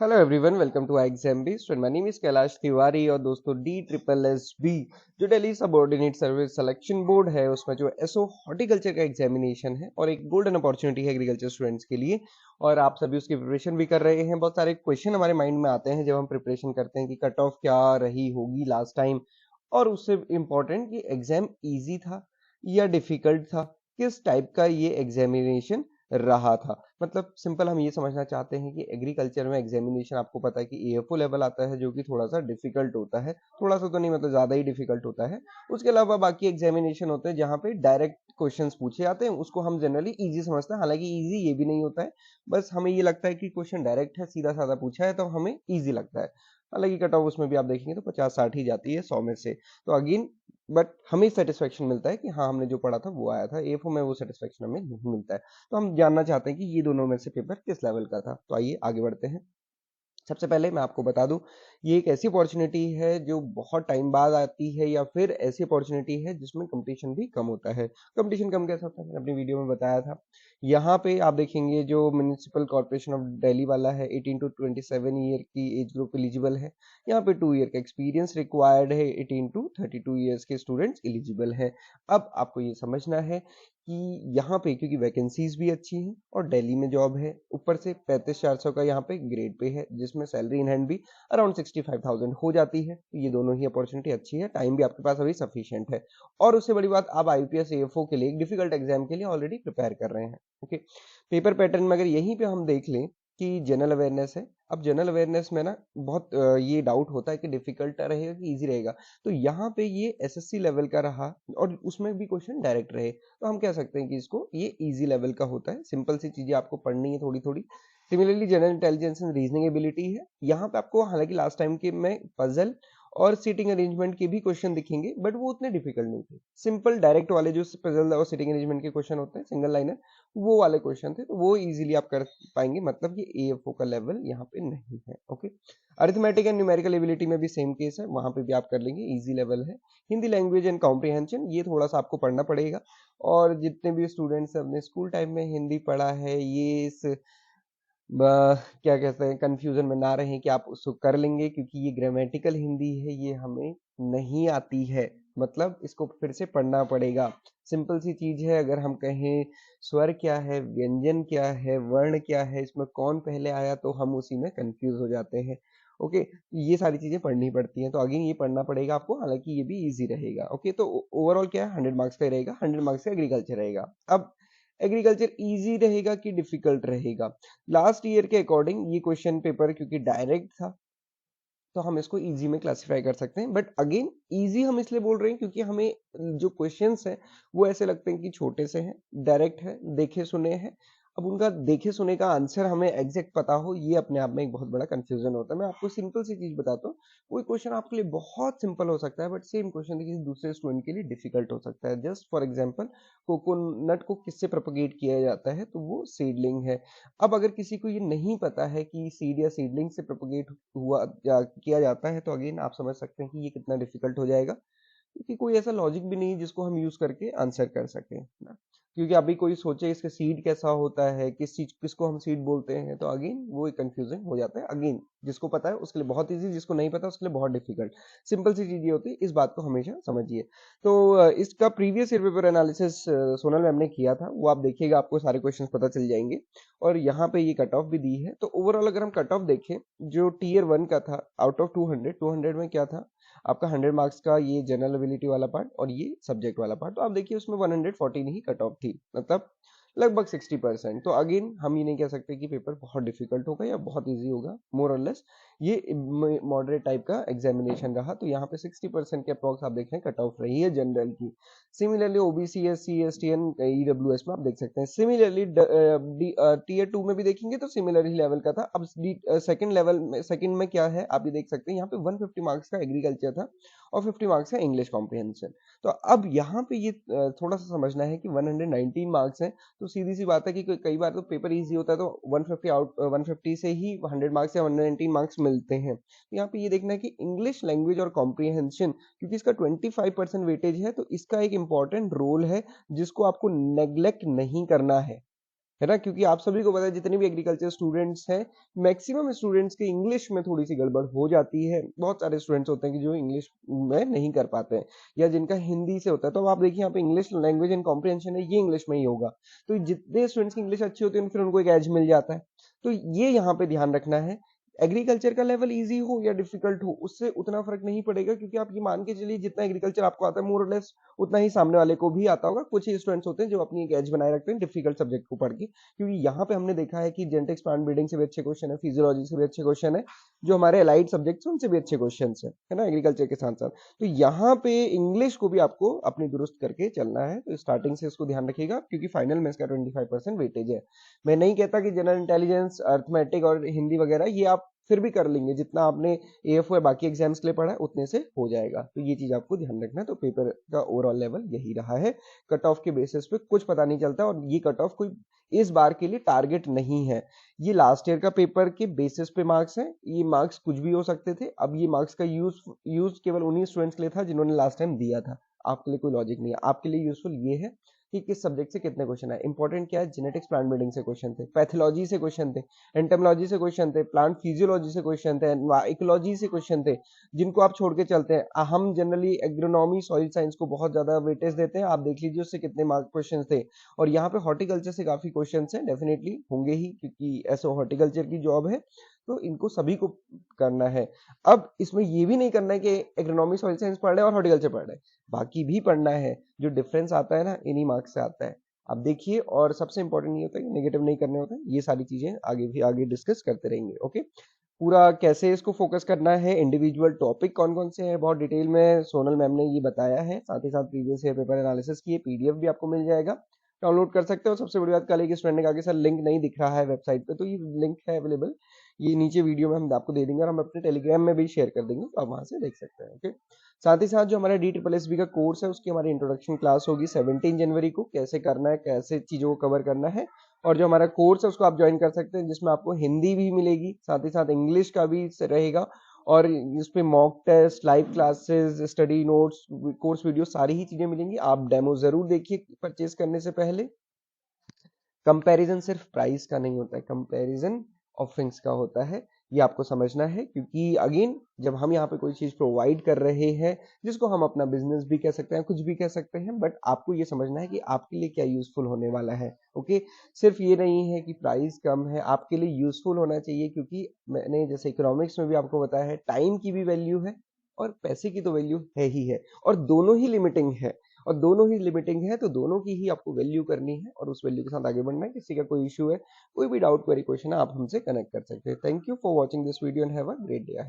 Hello everyone, welcome to exam based. My name is Kailash Tiwari और दोस्तों D triple S B जो Delhi subordinate service selection board है उसमें जो एसओ हॉर्टिकल्चर का एग्जामिनेशन है और एक गोल्डन अपॉर्चुनिटी है एग्रीकल्चर स्टूडेंट्स के लिए। और आप सभी उसकी प्रिपरेशन भी कर रहे हैं। बहुत सारे क्वेश्चन हमारे माइंड में आते हैं जब हम प्रिपरेशन करते हैं कि कट ऑफ क्या रही होगी लास्ट टाइम, और उससे इम्पोर्टेंट कि एग्जाम इजी था या डिफिकल्ट था, किस टाइप का ये एग्जामिनेशन रहा था। मतलब सिंपल हम ये समझना चाहते हैं कि एग्रीकल्चर में एग्जामिनेशन आपको पता है कि एएफओ लेवल आता है जो कि थोड़ा सा डिफिकल्ट होता है, थोड़ा सा तो नहीं मतलब ज्यादा ही डिफिकल्ट होता है। उसके अलावा बाकी एग्जामिनेशन होते हैं जहाँ पे डायरेक्ट क्वेश्चंस पूछे जाते हैं, उसको हम जनरली इजी समझते हैं। हालांकि इजी ये भी नहीं होता है, बस हमें ये लगता है कि क्वेश्चन डायरेक्ट है, सीधा साधा पूछा है तो हमें इजी लगता है। हालांकि कट ऑफ उसमें भी आप देखेंगे तो 50-60 ही जाती है 100 में से। तो अगेन बट हमें सेटिस्फेक्शन मिलता है कि हाँ हमने जो पढ़ा था वो आया था। एएफओ में वो सेटिस्फेक्शन हमें नहीं मिलता है। तो हम जानना चाहते हैं कि ये दोनों में से पेपर किस लेवल का था। तो आइए आगे बढ़ते हैं। सबसे पहले मैं आपको बता दूं, ये एक ऐसी अपॉर्चुनिटी है जो बहुत टाइम बाद आती है या फिर ऐसी अपॉर्चुनिटी है जिसमें कंपटीशन भी कम होता है। कंपटीशन कम कैसा होता है, मैंने अपनी वीडियो में बताया था। यहाँ पे आप देखेंगे जो म्युनिसिपल कॉर्पोरेशन ऑफ दिल्ली वाला है 18 टू 27 ईयर की एज ग्रुप एलिजिबल है। यहाँ पे 2 ईयर का एक्सपीरियंस रिक्वायर्ड है, 18 टू 32 ईयर्स के स्टूडेंट्स एलिजिबल हैं। अब आपको ये समझना है कि यहाँ पे क्योंकि वैकेंसीज भी अच्छी हैं और दिल्ली में जॉब है, ऊपर से 35,400 का यहाँ पे ग्रेड पे है जिसमें सैलरी इन हैंड भी अराउंड 65,000 हो जाती है। तो ये दोनों ही अपॉर्चुनिटी अच्छी है, टाइम भी आपके पास अभी सफिशिएंट है। और उससे बड़ी बात, आप आईपीएस एएफओ के लिए एक डिफिकल्ट एग्जाम के लिए ऑलरेडी प्रिपेयर कर रहे हैं। ओके, पेपर पैटर्न में अगर यहीं पे हम देख लें कि जनरल अवेयरनेस है। अब जनरल अवेयरनेस में ना बहुत ये डाउट होता है कि डिफिकल्ट रहेगा कि इजी रहेगा। तो यहाँ पे ये एसएससी लेवल का रहा और उसमें भी क्वेश्चन डायरेक्ट रहे, तो हम कह सकते हैं कि इसको ये इजी लेवल का होता है। सिंपल सी चीजें आपको पढ़नी है थोड़ी थोड़ी। Similarly general intelligence and reasoning ability है। यहाँ पे आपको हालांकि लास्ट टाइम के में पजल और सीटिंग अरेंजमेंट के भी क्वेश्चन दिखेंगे, बट वो उतने डिफिकल्ट नहीं थे। सिंपल डायरेक्ट वाले जो पजल और सीटिंग अरेंजमेंट के क्वेश्चन होते हैं सिंगल लाइनर, वो वाले क्वेश्चन थे, तो वो इजीली आप कर पाएंगे। मतलब ये एएफओ का लेवल यहाँ पे नहीं है। Okay, arithmetic and numerical ability में भी सेम केस है, वहां पे भी आप कर लेंगे, इजी लेवल है। हिंदी लैंग्वेज एंड कॉम्प्रिहेंशन ये थोड़ा सा आपको पढ़ना पड़ेगा। और जितने भी स्टूडेंट्स अपने स्कूल टाइम में हिंदी पढ़ा है, ये इस क्या कहते हैं कंफ्यूजन में ना रहें कि आप उसको कर लेंगे, क्योंकि ये ग्रामेटिकल हिंदी है, ये हमें नहीं आती है। मतलब इसको फिर से पढ़ना पड़ेगा। सिंपल सी चीज है, अगर हम कहें स्वर क्या है, व्यंजन क्या है, वर्ण क्या है, इसमें कौन पहले आया, तो हम उसी में कंफ्यूज हो जाते हैं। ओके, ये सारी चीजें पढ़नी पड़ती हैं, तो अगेन ये पढ़ना पड़ेगा आपको। हालांकि ये भी इजी रहेगा। ओके, तो ओवरऑल क्या है, 100 मार्क्स का ही रहेगा, 100 मार्क्स का एग्रीकल्चर रहेगा। अब एग्रीकल्चर इजी रहेगा कि डिफिकल्ट रहेगा, लास्ट ईयर के अकॉर्डिंग ये क्वेश्चन पेपर क्योंकि डायरेक्ट था तो हम इसको इजी में क्लासिफाई कर सकते हैं। बट अगेन इजी हम इसलिए बोल रहे हैं क्योंकि हमें जो क्वेश्चंस हैं वो ऐसे लगते हैं कि छोटे से हैं, डायरेक्ट है, देखे सुने हैं। अब उनका देखे सुने का आंसर हमें एग्जैक्ट पता हो, ये अपने आप में एक बहुत बड़ा कंफ्यूजन होता है। मैं आपको सिंपल सी चीज बताता हूँ, कोई क्वेश्चन आपके लिए बहुत सिंपल हो सकता है बट सेम क्वेश्चन किसी दूसरे स्टूडेंट के लिए डिफिकल्ट हो सकता है। जस्ट फॉर एग्जाम्पल, कोकोनट को किससे प्रोपोगेट किया जाता है, तो वो सीडलिंग है। अब अगर किसी को ये नहीं पता है कि सीड या सीडलिंग से प्रोपोगेट हुआ या किया जाता है, तो अगेन आप समझ सकते हैं कि ये कितना डिफिकल्ट हो जाएगा, क्योंकि कोई ऐसा लॉजिक भी नहीं है जिसको हम यूज करके आंसर कर सके ना। क्योंकि अभी कोई सोचे इसका सीड कैसा होता है, किस चीज किसको हम सीड बोलते हैं, तो अगेन वो एक कंफ्यूजन हो जाता है। अगेन जिसको पता है उसके लिए बहुत इजी, जिसको नहीं पता उसके लिए बहुत डिफिकल्ट। सिंपल सी चीज ये होती है, इस बात को हमेशा समझिए। तो इसका previous year paper analysis Sonal ma'am ने किया था, वो आप देखिएगा, आपको सारे क्वेश्चन पता चल जाएंगे। और यहाँ पे ये कट ऑफ भी दी है। तो ओवरऑल अगर हम कट ऑफ देखें, जो टीयर 1 का था आउट ऑफ 200, 200 में क्या था आपका 100 मार्क्स का ये जनरल एबिलिटी वाला पार्ट और ये सब्जेक्ट वाला पार्ट, तो आप देखिए उसमें 114 ही कट ऑफ थी, मतलब लगभग 60%। तो अगेन हम ये नहीं कह सकते कि पेपर बहुत डिफिकल्ट होगा या बहुत इजी होगा, मोर और लेस ये मॉडरेट टाइप का एग्जामिनेशन रहा। तो यहाँ पे 60% के अप्रॉक्स आप देखें कट ऑफ रही है जनरल की। Similarly OBC, SC, ST and EWS में आप देख सकते हैं। सिमिलरली टीयर 2 में भी देखेंगे तो सिमिलर ही लेवल का था। अब सेकंड लेवल में, सेकंड में क्या है आप ये देख सकते हैं, यहाँ पे 150 मार्क्स का एग्रीकल्चर था और 50 मार्क्स का इंग्लिश कॉम्प्रिहेंशन। तो अब यहाँ पे ये थोड़ा सा समझना है कि 119 मार्क्स है, तो सीधी सी बात है कि कई बार तो पेपर इजी होता है तो 150 से ही 100 मार्क्स या 119 मार्क्स मिलते हैं। तो यहाँ पे ये देखना है कि इंग्लिश लैंग्वेज और कॉम्प्रिहेंशन, क्योंकि इसका 25% वेटेज है, तो इसका एक इंपॉर्टेंट रोल है जिसको आपको नेग्लेक्ट नहीं करना है। है ना, क्योंकि आप सभी को पता है जितने भी एग्रीकल्चर स्टूडेंट्स हैं, मैक्सिमम स्टूडेंट्स की इंग्लिश में थोड़ी सी गड़बड़ हो जाती है। बहुत सारे स्टूडेंट्स होते हैं कि जो इंग्लिश में नहीं कर पाते हैं या जिनका हिंदी से होता है। तो अब आप देखिए यहाँ पे इंग्लिश लैंग्वेज एंड कॉम्प्रिहेंशन है, ये इंग्लिश में ही होगा। तो जितने स्टूडेंट्स की इंग्लिश अच्छी होती है फिर उनको एक एज मिल जाता है। तो ये यहाँ पे ध्यान रखना है। एग्रीकल्चर का लेवल इजी हो या डिफिकल्ट हो, उससे उतना फर्क नहीं पड़ेगा, क्योंकि आप ये मान के चलिए जितना एग्रीकल्चर आपको आता है मोर और लेस उतना ही सामने वाले को भी आता होगा। कुछ ही स्टूडेंट्स होते हैं जो अपनी एक एज बनाए रखते हैं डिफिकल्ट सब्जेक्ट को पढ़ के, क्योंकि यहाँ पे हमने देखा है कि जेनेटिक्स प्लांट ब्रीडिंग से भी अच्छे क्वेश्चन है, फिजियोलॉजी से भी अच्छे क्वेश्चन है, जो हमारे अलाइड सब्जेक्ट्स हैं उनसे भी अच्छे क्वेश्चन है ना, एग्रीकल्चर के साथ साथ। तो यहाँ पे इंग्लिश को भी आपको अपनी दुरुस्त करके चलना है, तो स्टार्टिंग से इसको ध्यान रखिएगा, क्योंकि फाइनल में इसका 25% वेटेज है। मैं नहीं कहता कि जनरल इंटेलिजेंस, अर्थमेटिक और हिंदी वगैरह ये आप फिर भी कर लेंगे, जितना आपने एएफओ या बाकी एग्जाम्स के लिए पढ़ा है उतने से हो जाएगा। तो ये चीज आपको ध्यान रखना है। तो पेपर का ओवरऑल लेवल यही रहा है। कट ऑफ के बेसिस पे कुछ पता नहीं चलता, और ये कट ऑफ कोई इस बार के लिए टारगेट नहीं है। ये लास्ट ईयर का पेपर के बेसिस पे मार्क्स हैं। ये मार्क्स कुछ भी हो सकते थे। अब ये मार्क्स का यूज केवल उन्हीं स्टूडेंट्स के लिए था जिन्होंने लास्ट टाइम दिया था। आपके लिए कोई लॉजिक नहीं है। आपके लिए यूजफुल ये है कि किस सब्जेक्ट से कितने क्वेश्चन है। इंपॉर्टेंट क्या है, जेनेटिक्स प्लांट ब्रीडिंग से क्वेश्चन थे, पैथोलॉजी से क्वेश्चन थे, एंटोमोलॉजी से क्वेश्चन थे, प्लांट फिजियोलॉजी से क्वेश्चन थे, इकोलॉजी से क्वेश्चन थे, जिनको आप छोड़ के चलते हैं। हम जनरली एग्रोनॉमी, सॉइल साइंस को बहुत ज्यादा वेटेज देते हैं। आप देख लीजिए उससे कितने मार्क क्वेश्चन थे। और यहाँ पे हॉर्टिकल्चर से काफी क्वेश्चन है, डेफिनेटली होंगे ही, क्योंकि ऐसे हॉर्टिकल्चर की जॉब है, तो इनको सभी को करना है। अब इसमें ये भी नहीं करना है कि एग्रोनॉमी, सॉइल साइंस पढ़ रहे हैं और हॉर्टिकल्चर पढ़ रहे हैं, बाकी भी पढ़ना है। जो डिफरेंस आता है ना, इन्हीं मार्क्स से आता है। आप देखिए, और सबसे इंपॉर्टेंट ये होता है कि नेगेटिव नहीं करने होते हैं। ये सारी चीजें आगे भी आगे डिस्कस करते रहेंगे। ओके, पूरा कैसे इसको फोकस करना है, इंडिविजुअल टॉपिक कौन कौन से हैं, बहुत डिटेल में सोनल मैम ने ये बताया है। साथ ही साथ प्रीवियस ईयर पेपर एनालिसिस की पीडीएफ भी आपको मिल जाएगा, डाउनलोड कर सकते हो। सबसे बड़ी बात, कल एक स्टूडेंट ने कहा कि सर लिंक नहीं दिख रहा है वेबसाइट पे, तो ये लिंक है अवेलेबल, ये नीचे वीडियो में हम आपको दे देंगे, और हम अपने टेलीग्राम में भी शेयर कर देंगे, तो आप वहां से देख सकते हैं। ओके, साथ ही साथ जो हमारा DSSB का कोर्स है, उसकी हमारी इंट्रोडक्शन क्लास होगी 17 जनवरी को, कैसे करना है, कैसे चीजों को कवर करना है। और जो हमारा कोर्स है उसको आप ज्वाइन कर सकते हैं, जिसमें आपको हिंदी भी मिलेगी, साथ ही साथ इंग्लिश का भी रहेगा, और इस पे mock test, live classes, study notes, course video, सारी ही चीजें मिलेंगी। आप डेमो जरूर देखिए परचेज करने से पहले। कंपैरिजन सिर्फ प्राइस का नहीं होता है, कंपैरिजन ऑफरिंग्स का होता है, ये आपको समझना है। क्योंकि अगेन, जब हम यहाँ पे कोई चीज प्रोवाइड कर रहे हैं, जिसको हम अपना बिजनेस भी कह सकते हैं, कुछ भी कह सकते हैं, बट आपको ये समझना है कि आपके लिए क्या यूजफुल होने वाला है। ओके, सिर्फ ये नहीं है कि प्राइस कम है, आपके लिए यूजफुल होना चाहिए, क्योंकि मैंने जैसे इकोनॉमिक्स में भी आपको बताया है, टाइम की भी वैल्यू है और पैसे की तो वैल्यू है ही है, और दोनों ही लिमिटिंग है। और दोनों ही लिमिटिंग है, तो दोनों की ही आपको वैल्यू करनी है, और उस वैल्यू के साथ आगे बढ़ना है। किसी का कोई इशू है, कोई भी डाउट, क्वेरी, क्वेश्चन है, आप हमसे कनेक्ट कर सकते हैं। Thank you for watching this video and have a great day.